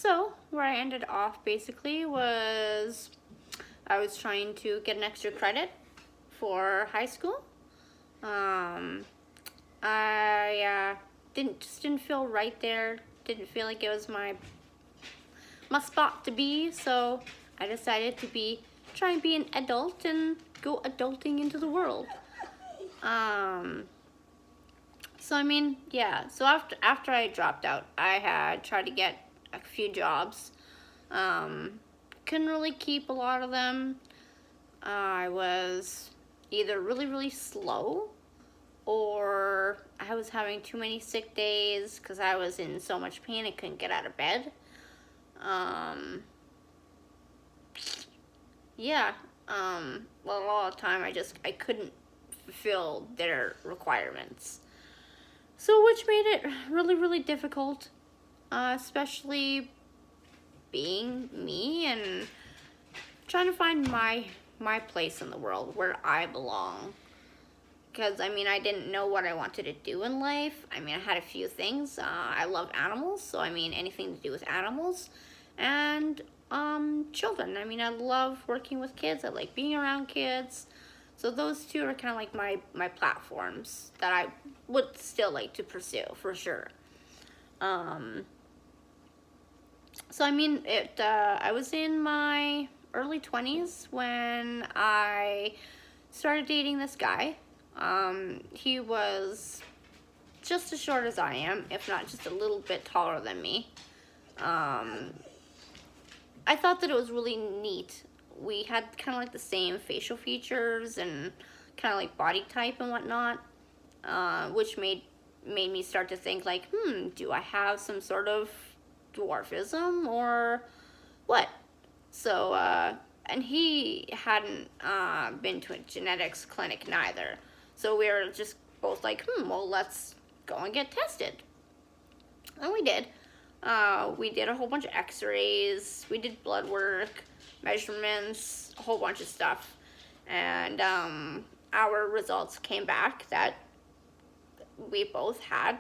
So where I ended off basically was I was trying to get an extra credit for high school. I didn't feel right there. Didn't feel like it was my spot to be. So I decided to try and be an adult and go adulting into the world. So I mean, yeah. So after I dropped out, I had tried to get a few jobs. Couldn't really keep a lot of them. I was either really slow, or I was having too many sick days because I was in so much pain I couldn't get out of bed. Yeah. Well, a lot of the time I couldn't fulfill their requirements. So which made it really difficult, especially being me and trying to find my place in the world where I belong. Because I mean, I didn't know what I wanted to do in life. I mean, I had a few things. I love animals, so I mean, anything to do with animals, and children. I mean, I love working with kids. I like being around kids. So those two are kind of like my platforms that I would still like to pursue for sure. So I mean, I was in my early 20s when I started dating this guy. He was just as short as I am, if not just a little bit taller than me. I thought that it was really neat. We had kind of like the same facial features and kind of like body type and whatnot, which made me start to think like, do I have some sort of dwarfism or what? So, and he hadn't been to a genetics clinic neither. So we were just both like, well, let's go and get tested. And we did. We did a whole bunch of x-rays. We did blood work, measurements, a whole bunch of stuff. And our results came back that we both had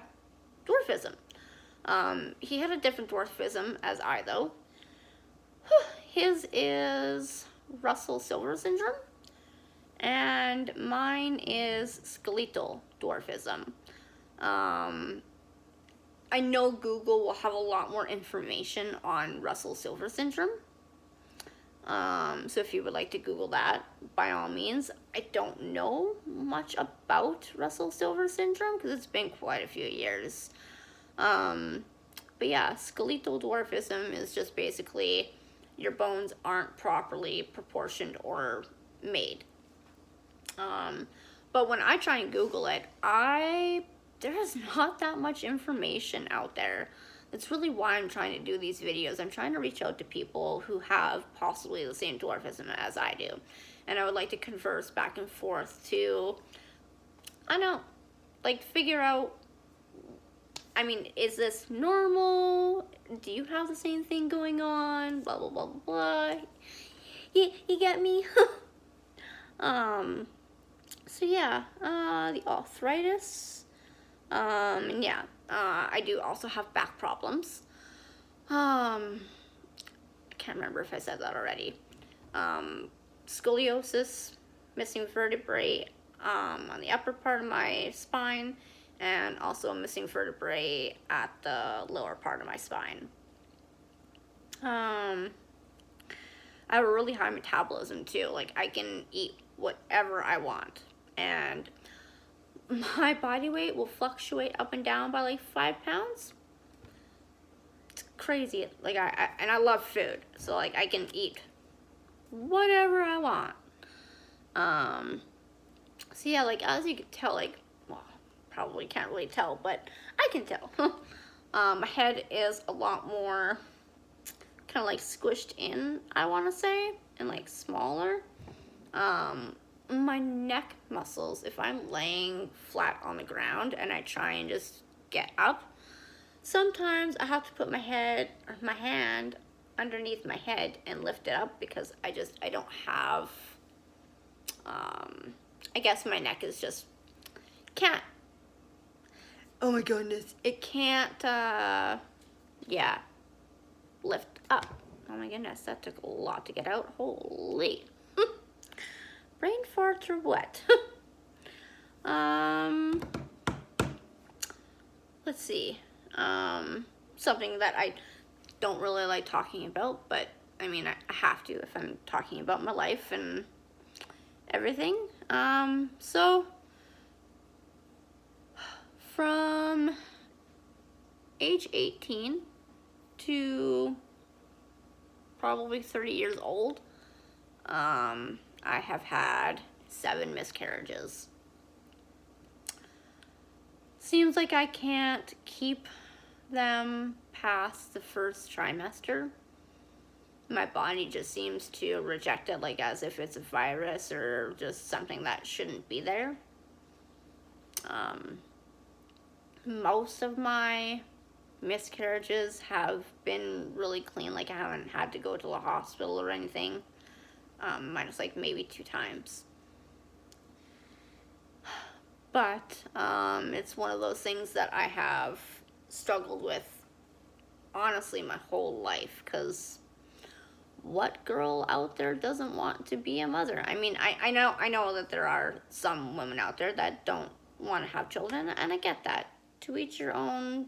dwarfism. He had a different dwarfism as I, though. His is Russell Silver syndrome, and mine is skeletal dwarfism. I know Google will have a lot more information on Russell Silver syndrome. So if you would like to Google that, by all means. I don't know much about Russell Silver syndrome because it's been quite a few years. But yeah, skeletal dwarfism is just basically your bones aren't properly proportioned or made. But when I try and Google it, there is not that much information out there. That's really why I'm trying to do these videos. I'm trying to reach out to people who have possibly the same dwarfism as I do. And I would like to converse back and forth to, I don't know, like figure out, I mean, is this normal? Do you have the same thing going on? Blah, blah, blah, blah, blah. You get me? So yeah, the arthritis. And yeah, I do also have back problems. I can't remember if I said that already. Scoliosis, missing vertebrae, on the upper part of my spine, and also a missing vertebrae at the lower part of my spine. I have a really high metabolism too. Like, I can eat whatever I want, and my body weight will fluctuate up and down by like 5 pounds. It's crazy. Like, I love food, so like I can eat whatever I want. So yeah, like as you can tell, like, well, probably can't really tell, but I can tell. My head is a lot more kind of like squished in, I want to say, and like smaller. My neck muscles, if I'm laying flat on the ground and I try and just get up, sometimes I have to put my hand underneath my head and lift it up because I don't have, I guess my neck is just, can't, oh my goodness, it can't, yeah, lift up. Oh my goodness, that took a lot to get out. Holy. Brain farts or what? Let's see. Something that I don't really like talking about, but I mean, I have to if I'm talking about my life and everything. So from age 18 to probably 30 years old, I have had 7 miscarriages. Seems like I can't keep them past the first trimester. My body just seems to reject it like as if it's a virus or just something that shouldn't be there. Most of my miscarriages have been really clean, like I haven't had to go to the hospital or anything, minus like maybe 2 times. But it's one of those things that I have struggled with honestly my whole life, because what girl out there doesn't want to be a mother? I mean, I know that there are some women out there that don't want to have children, and I get that. To each your own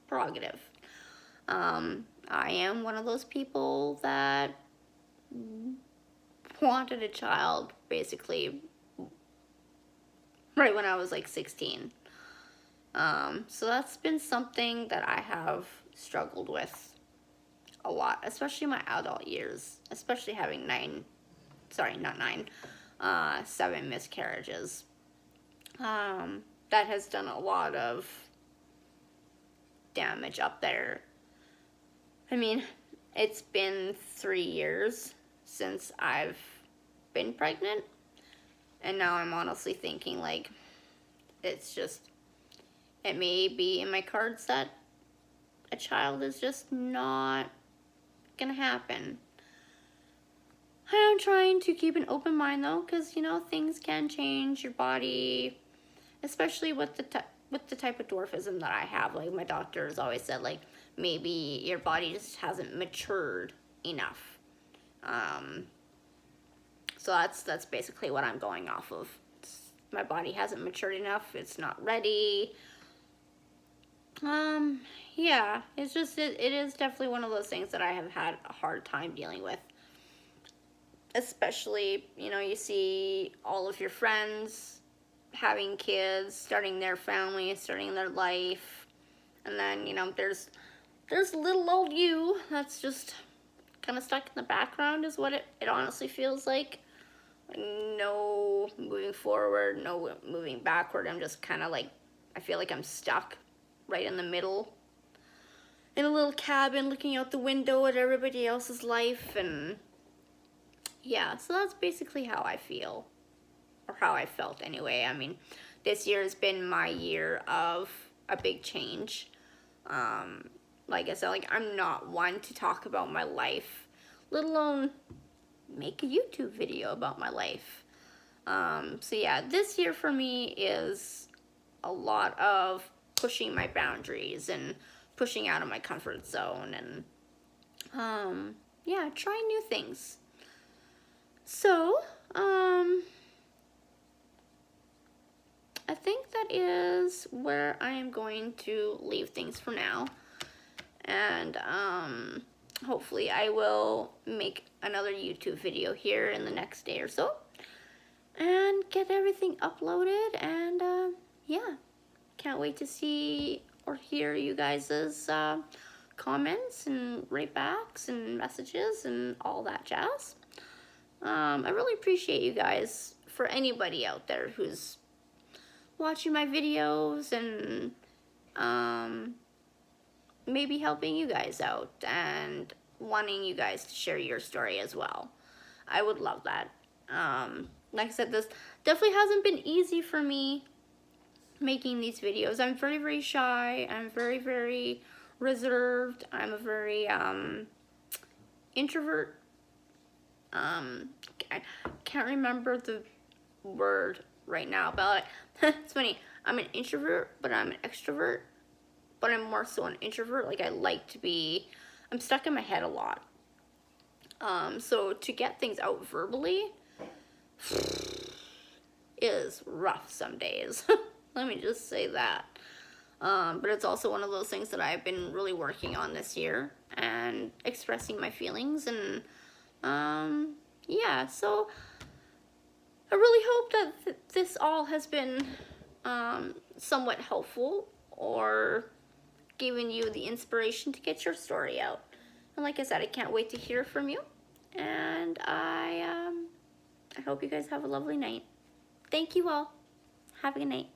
prerogative. I am one of those people that wanted a child basically right when I was like 16. So that's been something that I have struggled with a lot, especially my adult years, especially having 7 miscarriages. That has done a lot of damage up there. I mean, it's been 3 years since I've been pregnant, and now I'm honestly thinking like it may be in my cards that a child is just not gonna happen. I am trying to keep an open mind though, because things can change. Your body, especially with the type of dwarfism that I have, like my doctor has always said, like maybe your body just hasn't matured enough. So that's basically what I'm going off of. My body hasn't matured enough. It's not ready. Yeah, it's just it is definitely one of those things that I have had a hard time dealing with. Especially, you see all of your friends having kids, starting their family, starting their life, and then there's little old you that's just kind of stuck in the background, is what it honestly feels like. No moving forward, no moving backward. I'm just kind of like, I feel like I'm stuck right in the middle in a little cabin looking out the window at everybody else's life. And yeah, so that's basically how I feel, or how I felt anyway. I mean, this year has been my year of a big change. Like I said, like I'm not one to talk about my life, let alone make a YouTube video about my life. So yeah, this year for me is a lot of pushing my boundaries and pushing out of my comfort zone, and yeah, trying new things. So I think that is where I am going to leave things for now, and hopefully I will make another YouTube video here in the next day or so and get everything uploaded. And yeah, can't wait to see or hear you guys' comments and rate backs and messages and all that jazz. I really appreciate you guys. For anybody out there who's watching my videos and maybe helping you guys out and wanting you guys to share your story as well, I would love that. Like I said, this definitely hasn't been easy for me making these videos. I'm very, very shy. I'm very, very reserved. I'm a very introvert. I can't remember the word right now, but it's funny. I'm an introvert, but I'm an extrovert. But I'm more so an introvert. Like, I like to be I'm stuck in my head a lot. So to get things out verbally is rough some days. Let me just say that. But it's also one of those things that I've been really working on this year and expressing my feelings. And yeah, so I really hope that this all has been somewhat helpful or giving you the inspiration to get your story out. And like I said, I can't wait to hear from you. And I hope you guys have a lovely night. Thank you all. Have a good night.